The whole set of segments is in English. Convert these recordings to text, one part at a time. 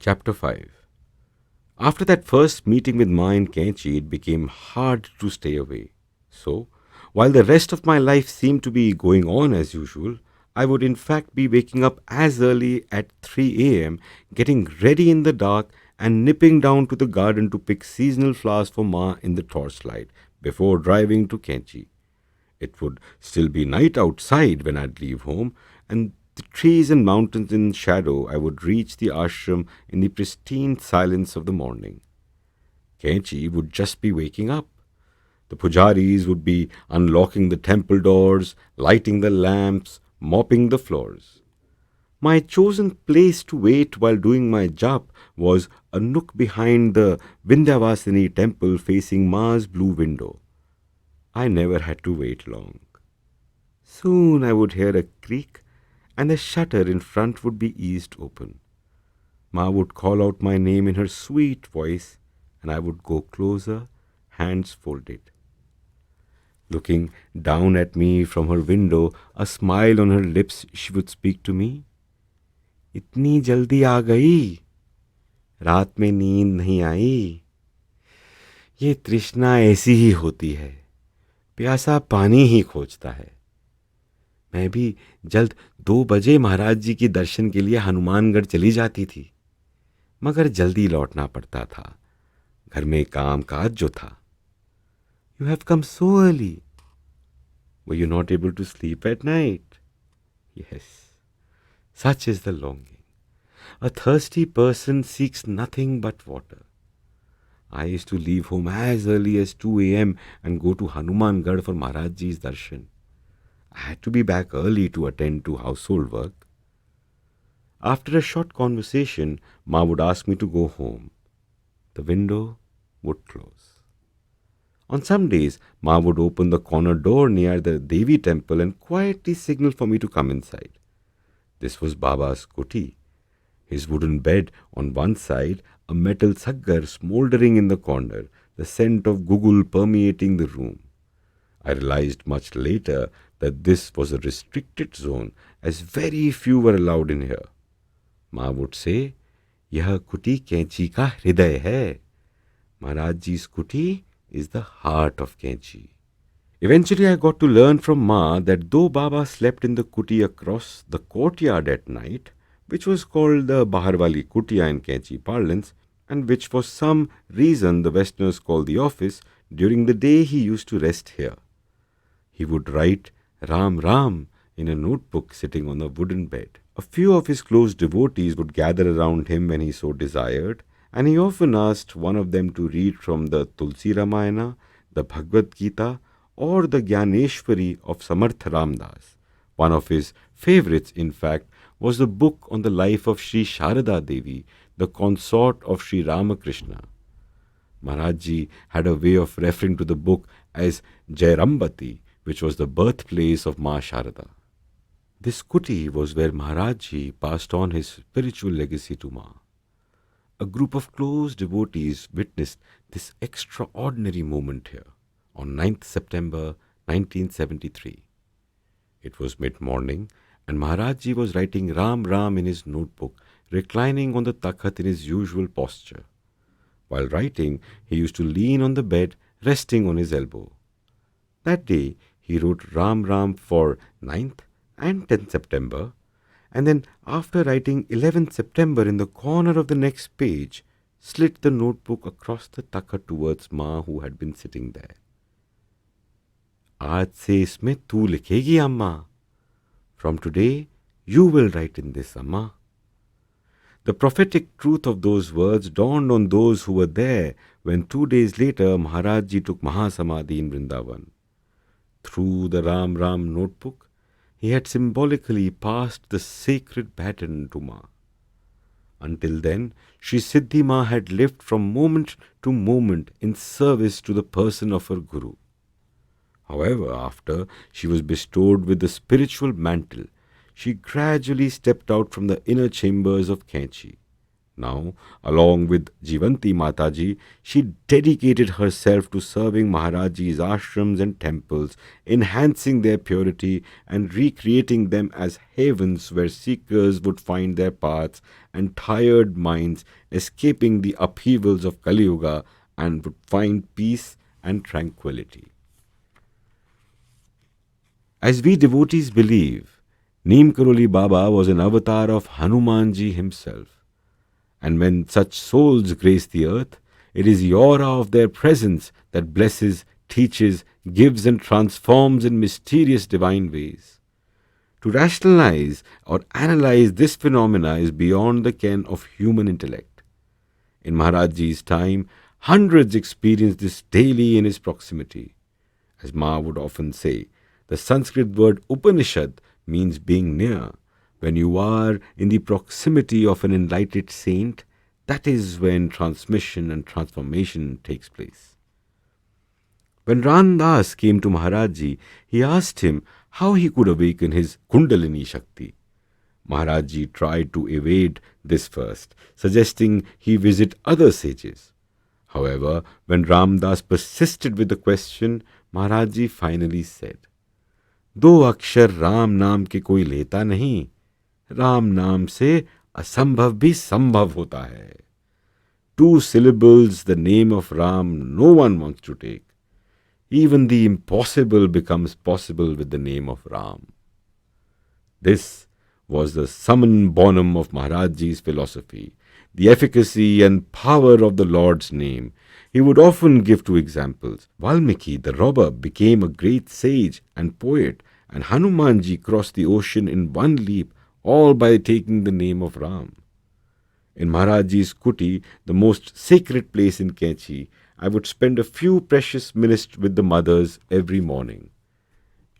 Chapter 5. After that first meeting with Ma and Kenchi, it became hard to stay away. So, while the rest of my life seemed to be going on as usual, I would in fact be waking up as early at 3 a.m., getting ready in the dark, and nipping down to the garden to pick seasonal flowers for Ma in the torchlight before driving to Kenchi. It would still be night outside when I'd leave home, and the trees and mountains in shadow. I would reach the ashram in the pristine silence of the morning. Kenchi would just be waking up. The pujaris would be unlocking the temple doors, lighting the lamps, mopping the floors. My chosen place to wait while doing my job was a nook behind the Vindhyavasini temple facing Ma's blue window. I never had to wait long. Soon I would hear a creak, and the shutter in front would be eased open. Ma would call out my name in her sweet voice, and I would go closer, hands folded. Looking down at me from her window, a smile on her lips, she would speak to me. इतनी जल्दी आ गई, रात में नींद नहीं आई. ये तृष्णा ऐसी ही होती है, प्यासा पानी ही खोजता है. मैं भी जल्द 2 बजे महाराज जी के दर्शन के लिए हनुमानगढ़ चली जाती थी, मगर जल्दी लौटना पड़ता था. घर में काम काज जो था. You have come so early. Were you not able to sleep at night? Yes. Such is the longing. A thirsty person seeks nothing but water. I used to leave home as early as 2 a.m. and go to Hanumangarh for Maharaj Ji's darshan. I had to be back early to attend to household work. After a short conversation, Ma would ask me to go home. The window would close. On some days, Ma would open the corner door near the Devi temple and quietly signal for me to come inside. This was Baba's kuti. His wooden bed on one side, a metal saggar smouldering in the corner, the scent of gugul permeating the room. I realized much later that this was a restricted zone, as very few were allowed in here. Ma would say, "Yah kuti Kenchi ka hriday hai." Maharaj Ji's kuti is the heart of Kenchi. Eventually, I got to learn from Ma that though Baba slept in the kuti across the courtyard at night, which was called the Baharwali Kutia in Kenchi parlance, and which for some reason the Westerners call the office, during the day he used to rest here. He would write Ram Ram in a notebook sitting on a wooden bed. A few of his close devotees would gather around him when he so desired, and he often asked one of them to read from the Tulsi Ramayana, the Bhagavad Gita, or the Gyaneshwari of Samarth Ramdas. One of his favorites, in fact, was the book on the life of Sri Sharada Devi, the consort of Sri Ramakrishna. Maharaj Ji had a way of referring to the book as Jairambati, which was the birthplace of Ma Sharada. This kuti was where Maharaj Ji passed on his spiritual legacy to Ma. A group of close devotees witnessed this extraordinary moment here on 9th September 1973. It was mid-morning, and Maharaj Ji was writing Ram Ram in his notebook, reclining on the takhat in his usual posture. While writing, he used to lean on the bed, resting on his elbow. That day, he wrote Ram Ram for 9th and 10th September, and then after writing 11th September in the corner of the next page, slid the notebook across the takhat towards Ma, who had been sitting there. आज से इसमें तू लिखेगी अम्मा. From today, you will write in this, Amma. The prophetic truth of those words dawned on those who were there when 2 days later Maharaj Ji took Mahasamadhi in Vrindavan. Through the Ram Ram notebook, he had symbolically passed the sacred baton to Ma. Until then, Sri Siddhi Ma had lived from moment to moment in service to the person of her Guru. However, after she was bestowed with the spiritual mantle, she gradually stepped out from the inner chambers of Kenchi. Now, along with Jivanti Mataji, she dedicated herself to serving Maharaji's ashrams and temples, enhancing their purity and recreating them as havens where seekers would find their paths and tired minds escaping the upheavals of Kali Yuga and would find peace and tranquility. As we devotees believe, Neem Karoli Baba was an avatar of Hanumanji himself. And when such souls grace the earth, it is the aura of their presence that blesses, teaches, gives, and transforms in mysterious divine ways. To rationalize or analyze this phenomena is beyond the ken of human intellect. In Maharajji's time, hundreds experienced this daily in his proximity. As Ma would often say, the Sanskrit word Upanishad means being near. When you are in the proximity of an enlightened saint, that is when transmission and transformation takes place. When Ramdas came to Maharajji, he asked him how he could awaken his Kundalini Shakti. Maharajji tried to evade this first, suggesting he visit other sages. However, when Ramdas persisted with the question, Maharajji finally said, दो अक्षर राम नाम के कोई लेता नहीं, राम नाम से असंभव भी संभव होता है. 2 syllables, the name of Ram, no one wants to take. Even the impossible becomes possible with the name of Ram. This was the summum bonum of Maharajji's philosophy, the efficacy and power of the Lord's name. He would often give two examples. Valmiki, the robber, became a great sage and poet, and Hanumanji crossed the ocean in one leap, all by taking the name of Ram. In Maharajji's kuti, the most sacred place in Kainchi, I would spend a few precious minutes with the mothers every morning.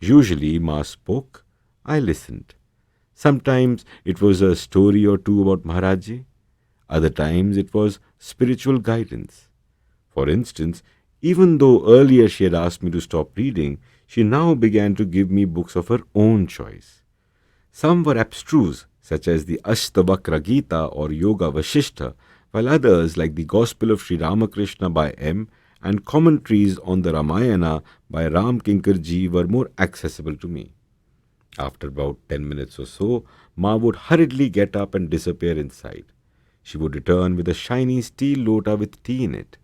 Usually, Ma spoke, I listened. Sometimes it was a story or two about Maharajji. Other times it was spiritual guidance. For instance, even though earlier she had asked me to stop reading, she now began to give me books of her own choice. Some were abstruse, such as the Ashtavakra Gita or Yoga Vasishtha, while others, like the Gospel of Sri Ramakrishna by M. and commentaries on the Ramayana by Ram Kinkarji, were more accessible to me. After about 10 minutes or so, Ma would hurriedly get up and disappear inside. She would return with a shiny steel lota with tea in it.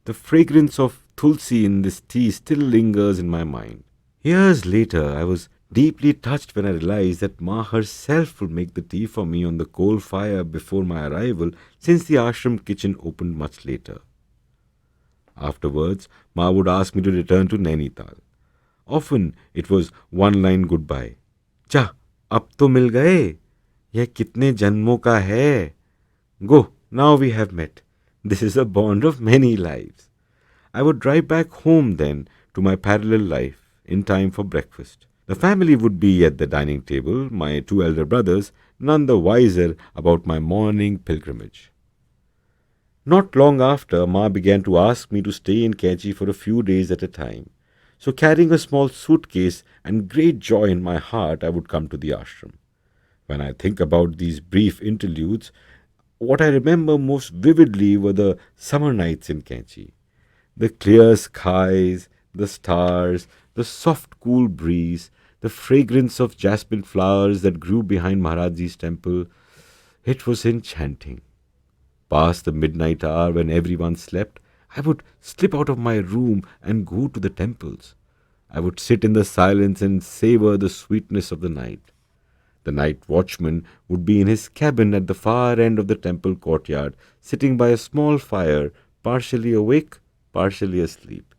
The fragrance of tulsi in this tea still lingers in my mind. Years later, I was deeply touched when I realized that Ma herself would make the tea for me on the coal fire before my arrival, since the ashram kitchen opened much later. Afterwards, Ma would ask me to return to Nainital. Often it was one-line goodbye. जा, अब तो मिल गए. यह कितने जन्मों का है. Go, now we have met. This is a bond of many lives. I would drive back home then to my parallel life in time for breakfast. The family would be at the dining table, my 2 elder brothers, none the wiser about my morning pilgrimage. Not long after, Ma began to ask me to stay in Kainchi for a few days at a time. So carrying a small suitcase and great joy in my heart, I would come to the ashram. When I think about these brief interludes, what I remember most vividly were the summer nights in Kainchi. The clear skies, the stars, the soft cool breeze, the fragrance of jasmine flowers that grew behind Maharajji's temple. It was enchanting. Past the midnight hour when everyone slept, I would slip out of my room and go to the temples. I would sit in the silence and savor the sweetness of the night. The night watchman would be in his cabin at the far end of the temple courtyard, sitting by a small fire, partially awake, partially asleep.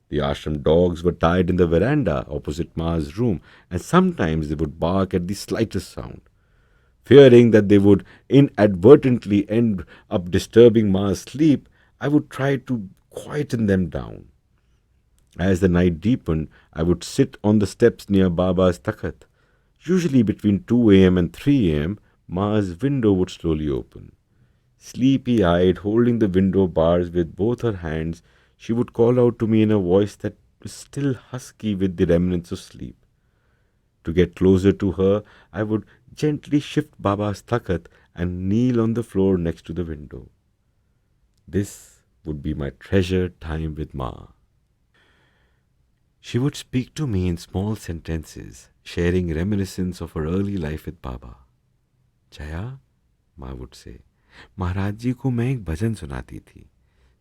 The ashram dogs were tied in the veranda opposite Ma's room, and sometimes they would bark at the slightest sound. Fearing that they would inadvertently end up disturbing Ma's sleep, I would try to quieten them down. As the night deepened, I would sit on the steps near Baba's takhat. Usually between 2 a.m. and 3 a.m., Ma's window would slowly open. Sleepy-eyed, holding the window bars with both her hands, she would call out to me in a voice that was still husky with the remnants of sleep. To get closer to her, I would gently shift Baba's takhat and kneel on the floor next to the window. This would be my treasured time with Ma. She would speak to me in small sentences, sharing reminiscence of her early life with Baba. Jaya, माँ would say, महाराज जी को मैं एक भजन सुनाती थी.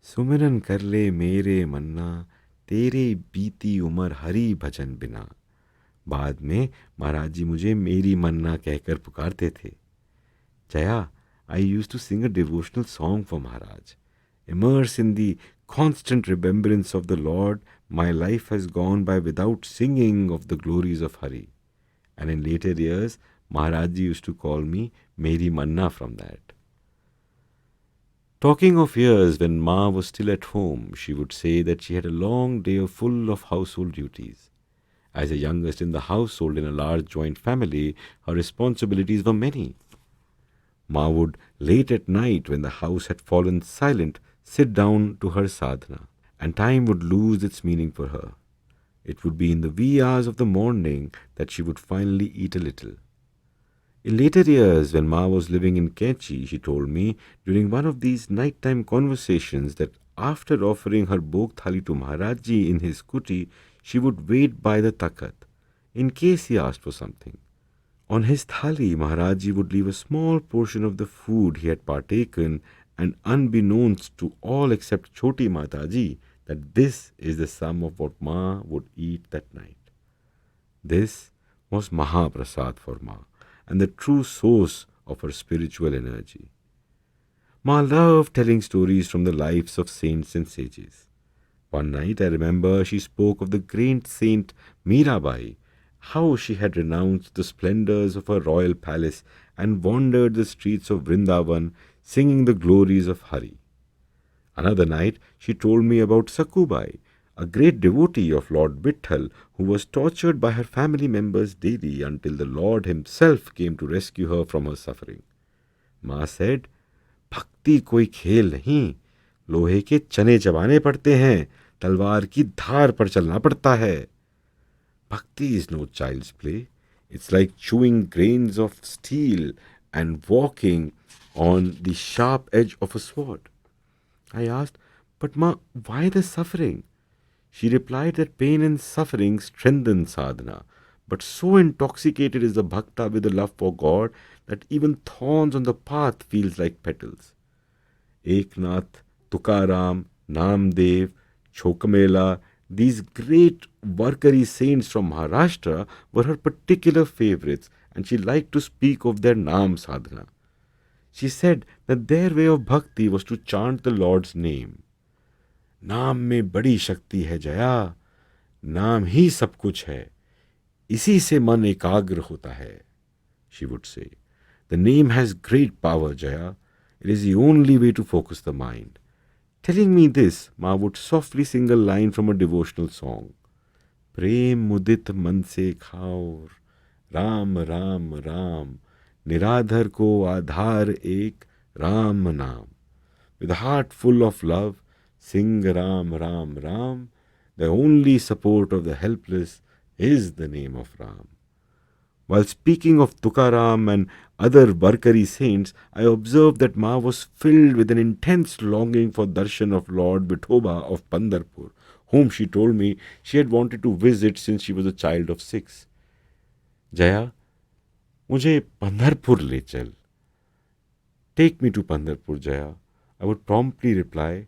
सुमिरन कर ले मेरे मन्ना, तेरे बीती उम्र हरी भजन बिना. बाद में महाराज जी मुझे मेरी मन्ना कहकर पुकारते थे. Jaya, I used to sing a devotional song for Maharaj. Immersed in the constant remembrance of the Lord, my life has gone by without singing of the glories of Hari. And in later years, Maharaj ji used to call me Meri Manna from that. Talking of years when Ma was still at home, she would say that she had a long day full of household duties. As the youngest in the household in a large joint family, her responsibilities were many. Ma would, late at night when the house had fallen silent, sit down to her sadhana, and time would lose its meaning for her. It would be in the wee hours of the morning that she would finally eat a little. In later years, when Ma was living in Kenchi, she told me during one of these nighttime conversations that after offering her bhog thali to Maharaj ji in his kuti, she would wait by the takat, in case he asked for something. On his thali, Maharaji would leave a small portion of the food he had partaken, and unbeknownst to all except Choti Mataji, that this is the sum of what Ma would eat that night. This was Mahaprasad for Ma, and the true source of her spiritual energy. Ma loved telling stories from the lives of saints and sages. One night I remember she spoke of the great saint Mirabai, how she had renounced the splendors of her royal palace and wandered the streets of Vrindavan singing the glories of Hari. Another night she told me about Sakubai, a great devotee of Lord Vitthal who was tortured by her family members daily until the Lord himself came to rescue her from her suffering. Ma said, भक्ति कोई खेल नहीं, लोहे के चने चबाने पड़ते हैं, तलवार की धार पर चलना पड़ता है. Bhakti is no child's play. It's like chewing grains of steel and walking on the sharp edge of a sword. I asked, but Ma, why the suffering? She replied that pain and suffering strengthen sadhana, but so intoxicated is the bhakta with the love for God that even thorns on the path feels like petals. Eknath, Tukaram, Namdev, Chokamela, these great Varkari saints from Maharashtra were her particular favorites, and she liked to speak of their Naam sadhana. She said that their way of bhakti was to chant the Lord's name. नाम में बड़ी शक्ति है जया, नाम ही सब कुछ है, इसी से मन एकाग्र होता है, she would say. The name has great power, Jaya. It is the only way to focus the mind. Telling me this, Ma would softly sing a line from a devotional song. Prem mudit man se khaur, Ram Ram Ram, Niradhar ko adhar ek, Ram Naam. With a heart full of love, sing Ram Ram Ram. The only support of the helpless is the name of Ram. While speaking of Tukaram and other Varkari saints, I observed that Ma was filled with an intense longing for darshan of Lord Vithoba of Pandarpur, whom she told me she had wanted to visit since she was a child of 6. Jaya, मुझे पंढरपुर ले चल. Take me to Pandarpur, Jaya. I would promptly reply,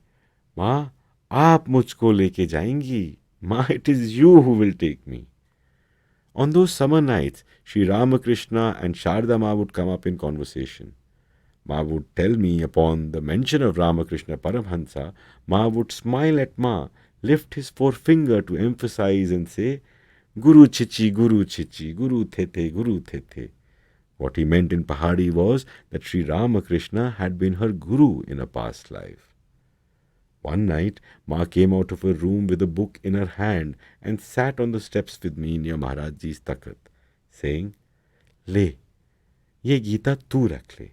Ma, आप मुझको लेके जाएंगी. Ma, it is you who will take me. On those summer nights, Sri Ramakrishna and Sharda Ma would come up in conversation. Ma would tell me upon the mention of Ramakrishna Paramhansa, Ma would smile at Ma, lift his forefinger to emphasize and say, Guru Chichi, Guru Chichi, Guru Thete, Guru Thete. What he meant in Pahadi was that Sri Ramakrishna had been her guru in a past life. One night, Ma came out of her room with a book in her hand and sat on the steps with me near Maharaj Ji's takat, saying, ले, ये गीता तू रख ले.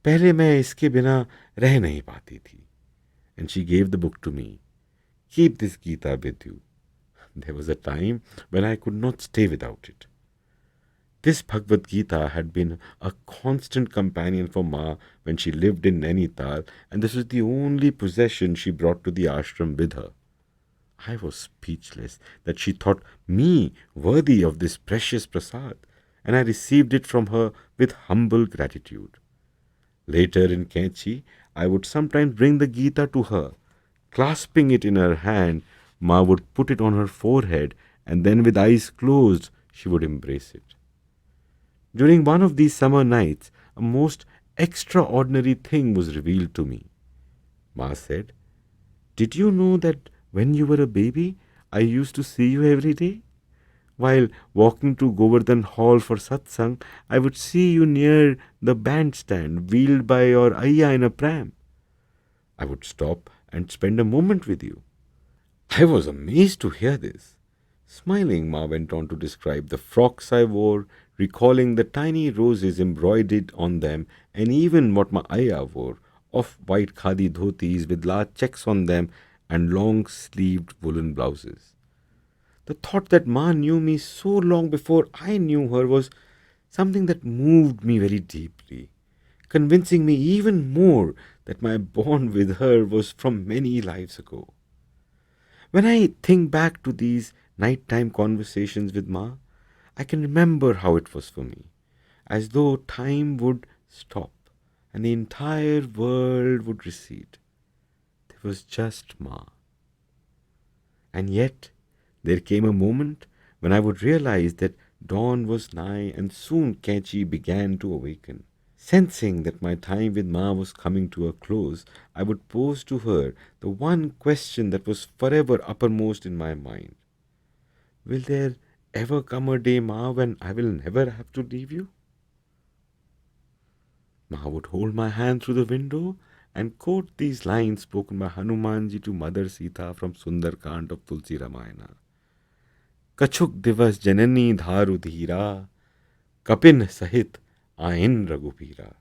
पहले मैं इसके बिना रह नहीं पाती थी. And she gave the book to me. Keep this Gita with you. There was a time when I could not stay without it. This Bhagavad Gita had been a constant companion for Ma when she lived in Nainital, and this was the only possession she brought to the ashram with her. I was speechless that she thought me worthy of this precious prasad, and I received it from her with humble gratitude. Later in Kenchi, I would sometimes bring the Gita to her. Clasping it in her hand, Ma would put it on her forehead, and then with eyes closed, she would embrace it. During one of these summer nights, a most extraordinary thing was revealed to me. Ma said, "Did you know that when you were a baby, I used to see you every day? While walking to Govardhan Hall for satsang, I would see you near the bandstand, wheeled by your ayya in a pram. I would stop and spend a moment with you." I was amazed to hear this. Smiling, Ma went on to describe the frocks I wore, recalling the tiny roses embroidered on them, and even what my ayah wore, off-white khadi dhotis with large checks on them and long-sleeved woolen blouses. The thought that Ma knew me so long before I knew her was something that moved me very deeply, convincing me even more that my bond with her was from many lives ago. When I think back to these nighttime conversations with Ma, I can remember how it was for me, as though time would stop and the entire world would recede. There was just Ma. And yet, there came a moment when I would realize that dawn was nigh and soon Kenchi began to awaken. Sensing that my time with Ma was coming to a close, I would pose to her the one question that was forever uppermost in my mind. Will there ever come a day, Ma, when I will never have to leave you? Ma would hold my hand through the window and quote these lines spoken by Hanumanji to Mother Sita from Sundarkand of Tulsi Ramayana. Kachuk divas janani dharu dhira, kapin sahit ain raghupira.